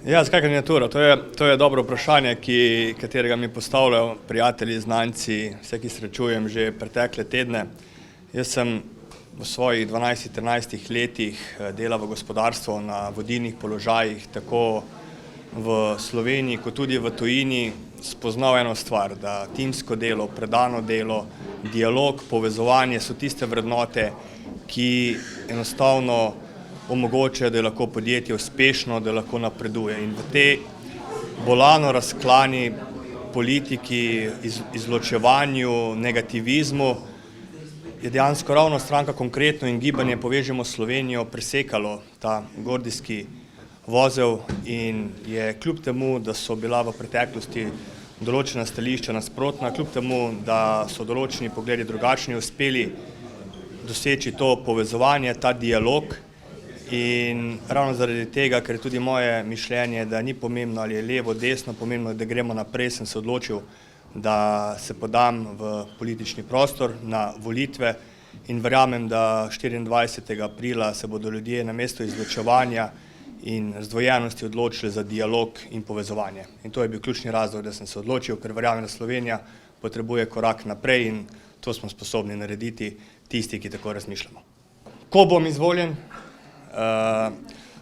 Ja, zakaj kandidatura? To je dobro vprašanje, katerega mi postavljajo prijatelji, znanci, vse, ki srečujem že pretekle tedne. Jaz sem v svojih 12-13 letih delal v gospodarstvu na vodilnih položajih, tako v Sloveniji kot tudi v tujini, spoznal eno stvar, da timsko delo, predano delo, dialog, povezovanje so tiste vrednote, ki enostavno omogočajo, da je lahko podjetje uspešno, da lahko napreduje. In v tej bolano razklani politiki, izločevanju, negativizmu je dejansko ravno stranka Konkretno in gibanje Povežimo Slovenijo presekalo ta gordijski vozel in je kljub temu, da so bila v preteklosti določena stališča nasprotna, kljub temu, da so določeni pogledi drugačni, uspeli doseči to povezovanje, ta dialog. In ravno zaradi tega, ker je tudi moje mišljenje, da ni pomembno, ali je levo, desno, pomembno, da gremo naprej, sem se odločil, da se podam v politični prostor na volitve in verjamem, da 24. aprila se bodo ljudje namesto izločevanja in razdvojenosti odločili za dialog in povezovanje. In to je bil ključni razlog, da sem se odločil, ker verjamem, da Slovenija potrebuje korak naprej in to smo sposobni narediti tisti, ki tako razmišljamo. Ko bom izvoljen,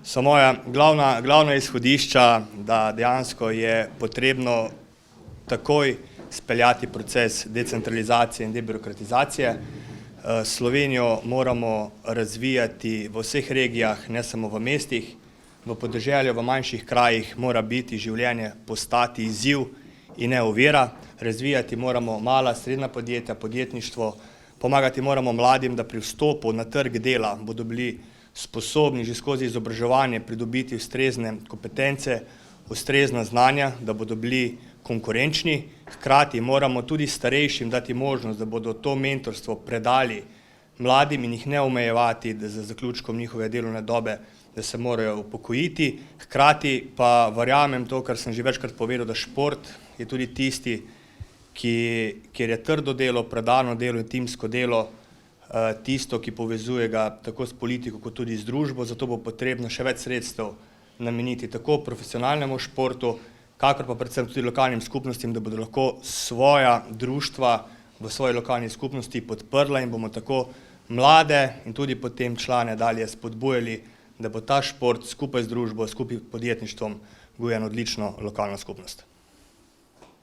so moja glavna izhodišča, da dejansko je potrebno takoj speljati proces decentralizacije in debirokratizacije. Slovenijo moramo razvijati v vseh regijah, ne samo v mestih, v podeželju, v manjših krajih mora biti življenje postati izziv in ne ovira. Razvijati moramo mala, srednja podjetja, podjetništvo, pomagati moramo mladim, da pri vstopu na trg dela bodo bili sposobni že skozi izobraževanje pridobiti ustrezne kompetence, ustrezna znanja, da bodo bili konkurenčni. Hkrati moramo tudi starejšim dati možnost, da bodo to mentorstvo predali mladim in jih ne omejevati za zaključkom njihove delovne dobe, da se morajo upokojiti. Hkrati pa verjamem to, kar sem že večkrat povedal, da šport je tudi tisti, kjer je trdo delo, predano delo in timsko delo tisto, ki povezuje ga tako s politiko kot tudi z družbo, zato bo potrebno še več sredstev nameniti tako profesionalnemu športu, kakor pa predvsem tudi lokalnim skupnostim, da bodo lahko svoja društva v svoji lokalni skupnosti podprla in bomo tako mlade in tudi potem člane dalje spodbujali, da bo ta šport skupaj z družbo, skupaj s podjetništvom gojen odlično lokalno skupnost.